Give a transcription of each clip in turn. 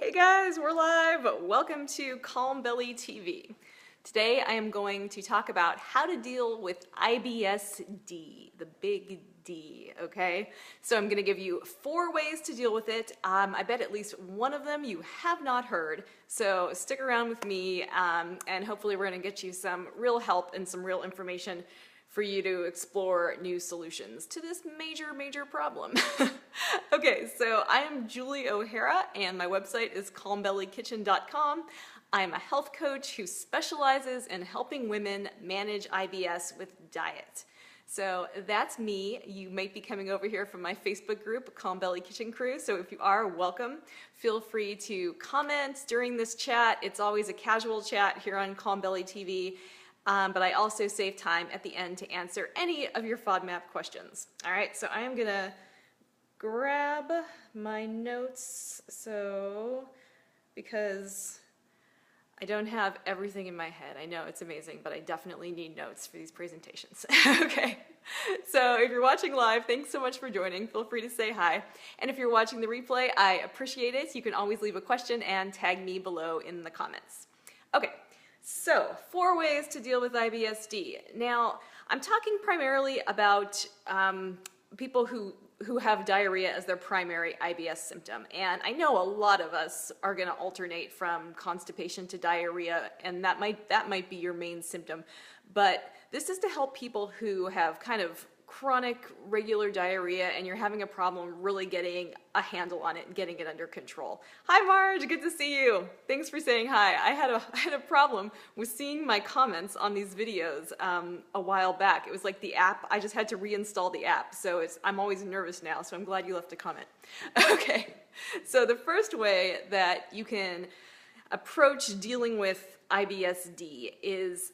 Hey guys, we're live. Welcome to Calm Belly TV. Today I am going to talk about how to deal with IBS-D, the big D, okay? So I'm going to give you 4 ways to deal with it. I bet at least one of them you have not heard, so stick around with me and hopefully we're going to get you some real help and some real information for you to explore new solutions to this major problem. Okay, so I am Julie O'Hara and my website is calmbellykitchen.com. I'm a health coach who specializes in helping women manage IBS with diet. So that's me. You might be coming over here from my Facebook group, Calm Belly Kitchen Crew, so if you are, welcome. Feel free to comment during this chat. It's always a casual chat here on Calm Belly TV. But I also save time at the end to answer any of your FODMAP questions. All right, so I am gonna grab my notes, because I don't have everything in my head. I know it's amazing, but I definitely need notes for these presentations. Okay, so if you're watching live, thanks so much for joining. Feel free to say hi. And if you're watching the replay, I appreciate it. You can always leave a question and tag me below in the comments. Okay. So, 4 ways to deal with IBS-D. Now, I'm talking primarily about people who have diarrhea as their primary IBS symptom. And I know a lot of us are going to alternate from constipation to diarrhea, and that might be your main symptom. But this is to help people who have kind of chronic regular diarrhea and you're having a problem really getting a handle on it and getting it under control. Hi Marge, good to see you. Thanks for saying hi. I had a problem with seeing my comments on these videos a while back. It was like the app, I just had to reinstall the app, so I'm always nervous now, so I'm glad you left a comment. Okay, so the first way that you can approach dealing with IBS-D is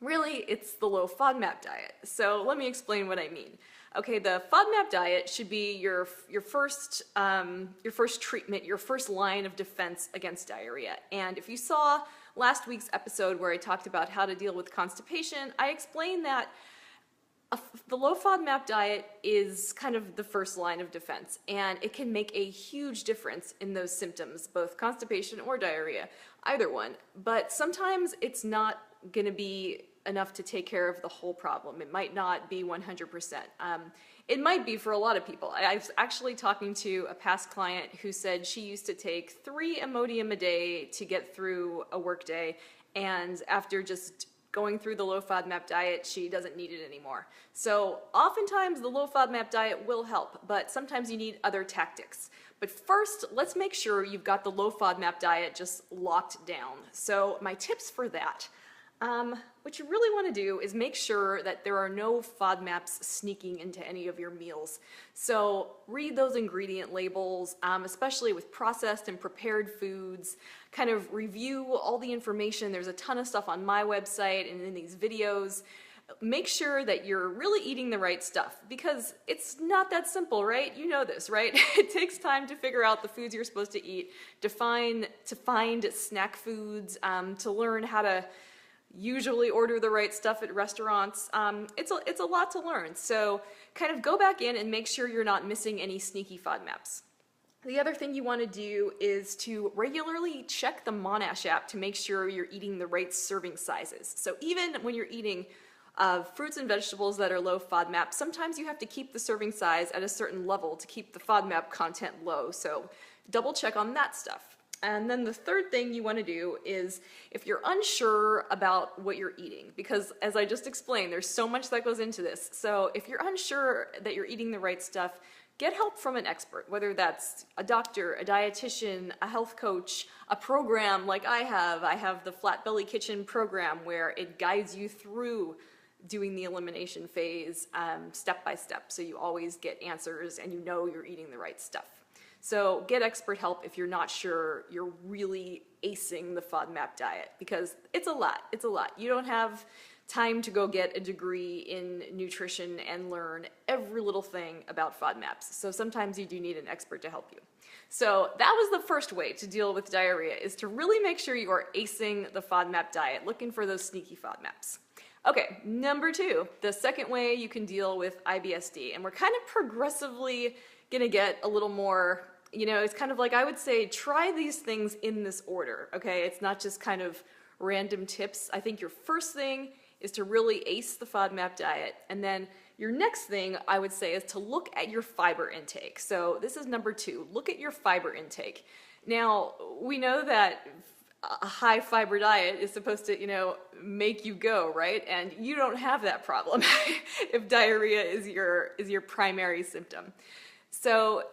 really, it's the low FODMAP diet. So let me explain what I mean. Okay, the FODMAP diet should be your first treatment, your first line of defense against diarrhea. And if you saw last week's episode where I talked about how to deal with constipation, I explained that the low FODMAP diet is kind of the first line of defense, and it can make a huge difference in those symptoms, both constipation or diarrhea, either one. But sometimes it's not going to be enough to take care of the whole problem. It might not be 100%. It might be for a lot of people. I was actually talking to a past client who said she used to take 3 Imodium a day to get through a work day, and after just going through the low FODMAP diet, she doesn't need it anymore. So oftentimes the low FODMAP diet will help, but sometimes you need other tactics. But first, let's make sure you've got the low FODMAP diet just locked down. So my tips for that. What you really want to do is make sure that there are no FODMAPs sneaking into any of your meals. So read those ingredient labels, especially with processed and prepared foods. Kind of review all the information. There's a ton of stuff on my website and in these videos. Make sure that you're really eating the right stuff, because it's not that simple, right? You know this, right? It takes time to figure out the foods you're supposed to eat, to find snack foods, to learn how to usually order the right stuff at restaurants. It's a lot to learn, so kind of go back in and make sure you're not missing any sneaky FODMAPs. The other thing you want to do is to regularly check the Monash app to make sure you're eating the right serving sizes. So even when you're eating fruits and vegetables that are low FODMAP, sometimes you have to keep the serving size at a certain level to keep the FODMAP content low, so double check on that stuff. And then the third thing you want to do is, if you're unsure about what you're eating, because as I just explained, there's so much that goes into this. So if you're unsure that you're eating the right stuff, get help from an expert, whether that's a doctor, a dietitian, a health coach, a program like I have. I have the Flat Belly Kitchen program where it guides you through doing the elimination phase step by step, so you always get answers and you know you're eating the right stuff. So get expert help if you're not sure you're really acing the FODMAP diet, because it's a lot. It's a lot. You don't have time to go get a degree in nutrition and learn every little thing about FODMAPs. So sometimes you do need an expert to help you. So that was the first way to deal with diarrhea, is to really make sure you are acing the FODMAP diet, looking for those sneaky FODMAPs. Okay, number 2, the second way you can deal with IBS-D, and we're kind of progressively going to get a little more you know, it's kind of like, I would say, try these things in this order, okay? It's not just kind of random tips. I think your first thing is to really ace the FODMAP diet, and then your next thing, I would say, is to look at your fiber intake. So this is number 2, look at your fiber intake. Now, we know that a high fiber diet is supposed to, you know, make you go, right? And you don't have that problem if diarrhea is your primary symptom. So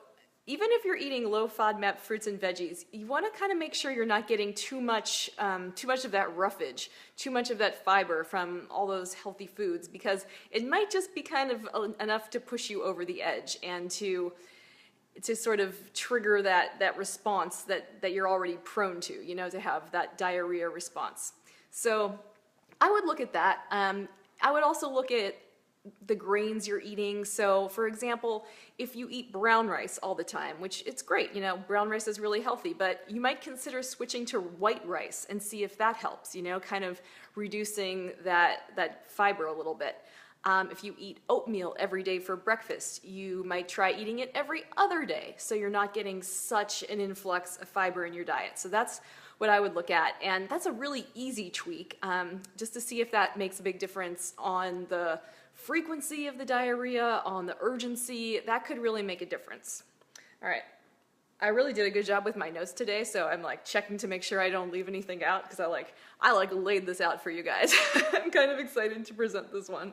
even if you're eating low FODMAP fruits and veggies, you want to kind of make sure you're not getting too much of that roughage, too much of that fiber from all those healthy foods, because it might just be kind of enough to push you over the edge and to sort of trigger that response that you're already prone to, you know, to have that diarrhea response. So I would look at that. I would also look at the grains you're eating. So for example, if you eat brown rice all the time, which it's great, you know, brown rice is really healthy, but you might consider switching to white rice and see if that helps, you know, kind of reducing that fiber a little bit. If you eat oatmeal every day for breakfast, you might try eating it every other day, so you're not getting such an influx of fiber in your diet. So that's what I would look at, and that's a really easy tweak, just to see if that makes a big difference on the frequency of the diarrhea, on the urgency. That could really make a difference. All right. I really did a good job with my notes today, so I'm like checking to make sure I don't leave anything out, because I laid this out for you guys. I'm kind of excited to present this one.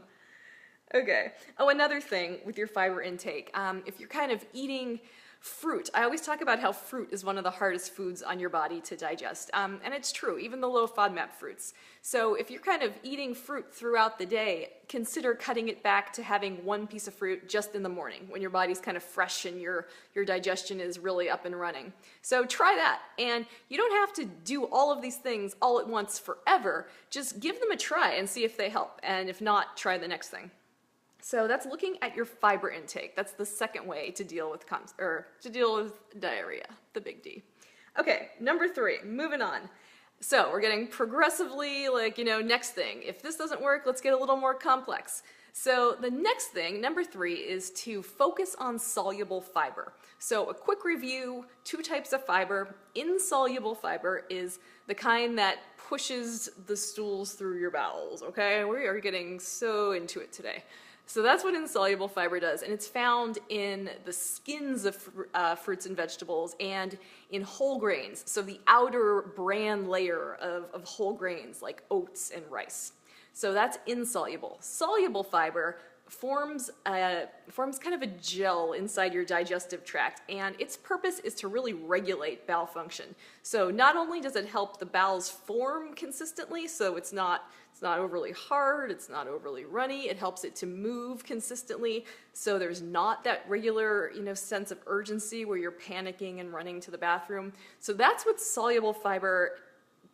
Okay. Oh, another thing with your fiber intake, if you're kind of eating fruit, I always talk about how fruit is one of the hardest foods on your body to digest, and it's true, even the low FODMAP fruits. So if you're kind of eating fruit throughout the day, consider cutting it back to having one piece of fruit just in the morning when your body's kind of fresh and your digestion is really up and running. So try that, and you don't have to do all of these things all at once forever. Just give them a try and see if they help, and if not, try the next thing. So that's looking at your fiber intake. That's the second way to deal with diarrhea, the big D. Okay, number 3, moving on. So we're getting progressively, like, you know, next thing. If this doesn't work, let's get a little more complex. So the next thing, number 3, is to focus on soluble fiber. So a quick review, 2 types of fiber. Insoluble fiber is the kind that pushes the stools through your bowels, okay? We are getting so into it today. So that's what insoluble fiber does, and it's found in the skins of fruits and vegetables and in whole grains, so the outer bran layer of whole grains like oats and rice. So that's insoluble. Soluble fiber forms kind of a gel inside your digestive tract, and its purpose is to really regulate bowel function. So not only does it help the bowels form consistently, so it's not overly hard, it's not overly runny, it helps it to move consistently, so there's not that regular, you know, sense of urgency where you're panicking and running to the bathroom. So that's what soluble fiber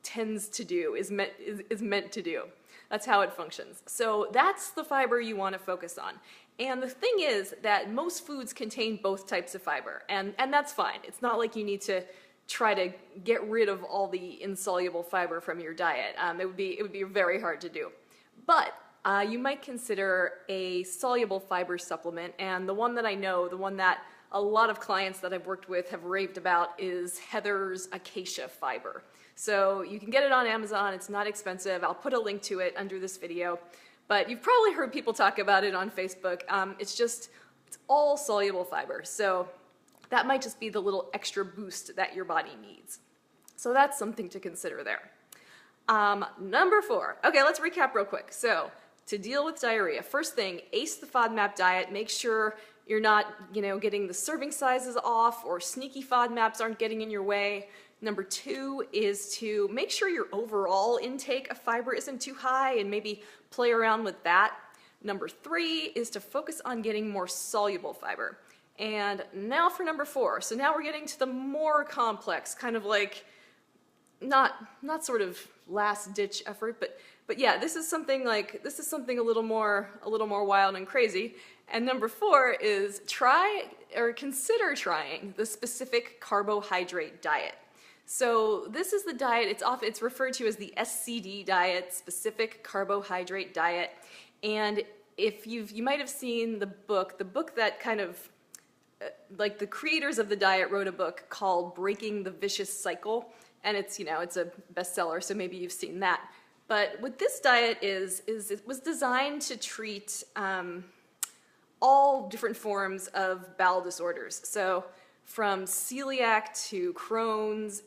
tends to do, is meant to do. That's how it functions. So that's the fiber you want to focus on. And the thing is that most foods contain both types of fiber, and that's fine. It's not like you need to try to get rid of all the insoluble fiber from your diet. It would be very hard to do. But you might consider a soluble fiber supplement, and the one that I know, the one that a lot of clients that I've worked with have raved about, is Heather's Acacia Fiber. So you can get it on Amazon, it's not expensive. I'll put a link to it under this video. But you've probably heard people talk about it on Facebook. It's all soluble fiber. So that might just be the little extra boost that your body needs. So that's something to consider there. Number 4. Okay, let's recap real quick. So to deal with diarrhea, first thing, ace the FODMAP diet. Make sure you're not, you know, getting the serving sizes off, or sneaky FODMAPs aren't getting in your way. Number 2 is to make sure your overall intake of fiber isn't too high, and maybe play around with that. Number 3 is to focus on getting more soluble fiber. And now for number 4. So now we're getting to the more complex, kind of like not sort of last ditch effort, but yeah, this is something a little more wild and crazy. And number 4 is try or consider trying the specific carbohydrate diet. So this is the diet, it's referred to as the SCD diet, specific carbohydrate diet. And if you might have seen the book that kind of like the creators of the diet wrote a book called Breaking the Vicious Cycle, and it's, you know, it's a bestseller, so maybe you've seen that. But what this diet is it was designed to treat all different forms of bowel disorders. So from celiac to Crohn's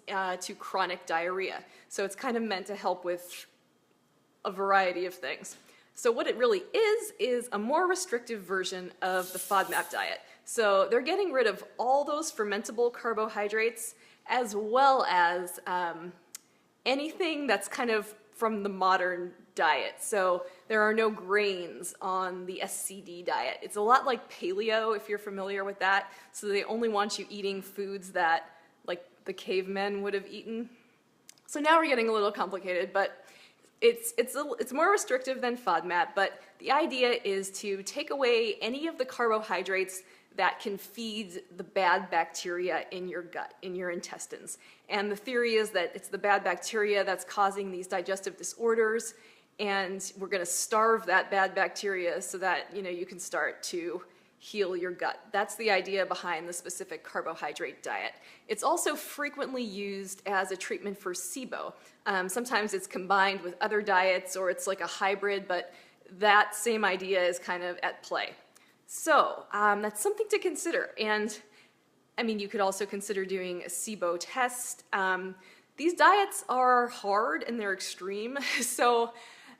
to chronic diarrhea. So it's kind of meant to help with a variety of things. So what it really is a more restrictive version of the FODMAP diet. So they're getting rid of all those fermentable carbohydrates as well as anything that's kind of from the modern diet. So there are no grains on the SCD diet. It's a lot like paleo, if you're familiar with that. So they only want you eating foods that like the cavemen would have eaten. So now we're getting a little complicated, but it's more restrictive than FODMAP, but the idea is to take away any of the carbohydrates that can feed the bad bacteria in your gut, in your intestines. And the theory is that it's the bad bacteria that's causing these digestive disorders, and we're going to starve that bad bacteria so that, you know, you can start to heal your gut. That's the idea behind the specific carbohydrate diet. It's also frequently used as a treatment for SIBO. Sometimes it's combined with other diets, or it's like a hybrid, but that same idea is kind of at play. So that's something to consider. And I mean, you could also consider doing a SIBO test. These diets are hard and they're extreme, so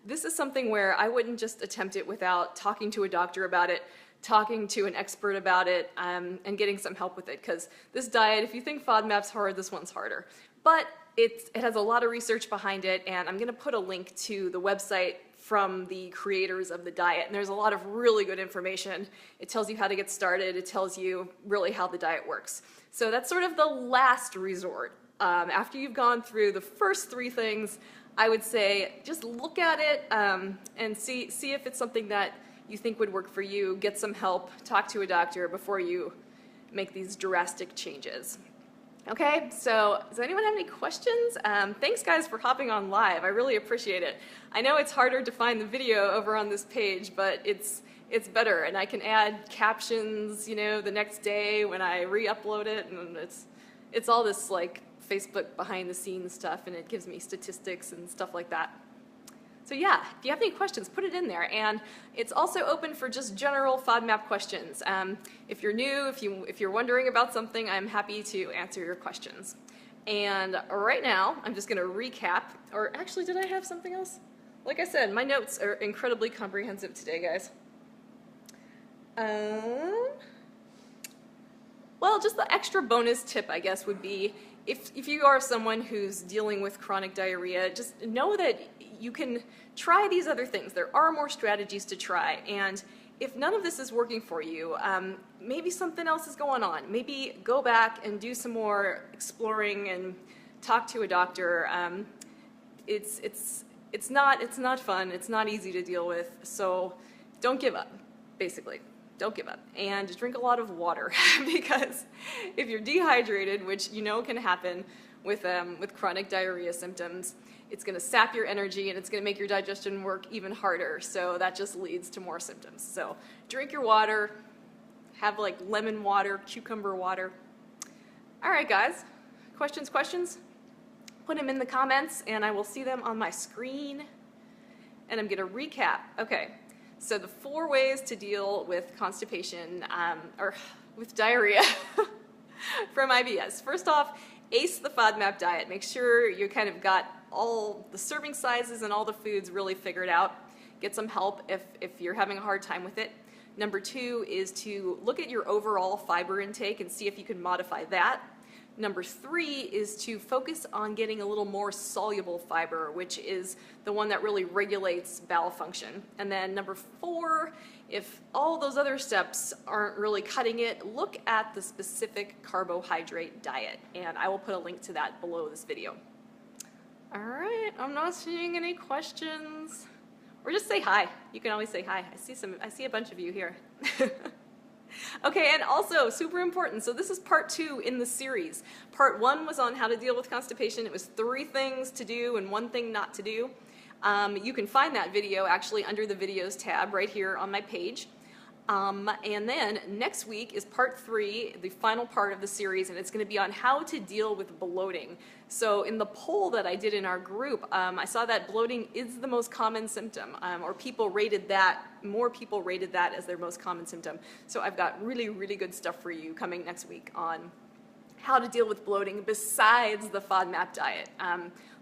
this is something where I wouldn't just attempt it without talking to a doctor about it, talking to an expert about it, and getting some help with it, because this diet, if you think FODMAP's hard, this one's harder. But it has a lot of research behind it, and I'm going to put a link to the website from the creators of the diet, and there's a lot of really good information. It tells you how to get started, it tells you really how the diet works. So that's sort of the last resort. After you've gone through the first three things, I would say just look at it and see if it's something that you think would work for you, get some help, talk to a doctor before you make these drastic changes. Okay, so does anyone have any questions? Thanks guys for hopping on live, I really appreciate it. I know it's harder to find the video over on this page, but it's better, and I can add captions, you know, the next day when I re-upload it, and it's all this like Facebook behind the scenes stuff, and it gives me statistics and stuff like that. So yeah, if you have any questions, put it in there. And it's also open for just general FODMAP questions. If you're new, if you're wondering about something, I'm happy to answer your questions. And right now, I'm just going to recap. Or actually, did I have something else? Like I said, my notes are incredibly comprehensive today, guys. Well, just the extra bonus tip, I guess, would be if you are someone who's dealing with chronic diarrhea, just know that you can try these other things. There are more strategies to try, and if none of this is working for you, maybe something else is going on. Maybe go back and do some more exploring and talk to a doctor. It's not fun. It's not easy to deal with. So don't give up, basically. Don't give up, and drink a lot of water, because if you're dehydrated, which you know can happen with chronic diarrhea symptoms, it's going to sap your energy and it's going to make your digestion work even harder, so that just leads to more symptoms. So drink your water, have like lemon water, cucumber water. All right, guys, questions? Put them in the comments and I will see them on my screen, and I'm going to recap. Okay. So the 4 ways to deal with constipation, or with diarrhea from IBS. First off, ace the FODMAP diet. Make sure you kind of got all the serving sizes and all the foods really figured out. Get some help if you're having a hard time with it. Number 2 is to look at your overall fiber intake and see if you can modify that. Number 3 is to focus on getting a little more soluble fiber, which is the one that really regulates bowel function. And then number 4, if all those other steps aren't really cutting it, look at the specific carbohydrate diet. And I will put a link to that below this video. All right, I'm not seeing any questions. Or just say hi. You can always say hi. I see a bunch of you here. Okay, and also, super important, so this is part 2 in the series. Part 1 was on how to deal with constipation. It was 3 things to do and 1 thing not to do. You can find that video actually under the videos tab right here on my page. And then next week is part 3, the final part of the series, and it's going to be on how to deal with bloating. So in the poll that I did in our group, I saw that bloating is the most common symptom, or more people rated that as their most common symptom. So I've got really, really good stuff for you coming next week on how to deal with bloating besides the FODMAP diet.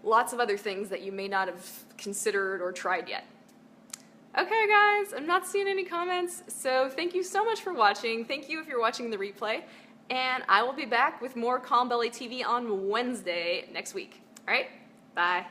Lots of other things that you may not have considered or tried yet. Okay guys, I'm not seeing any comments, so thank you so much for watching. Thank you if you're watching the replay, and I will be back with more Calm Belly TV on Wednesday next week. All right, bye.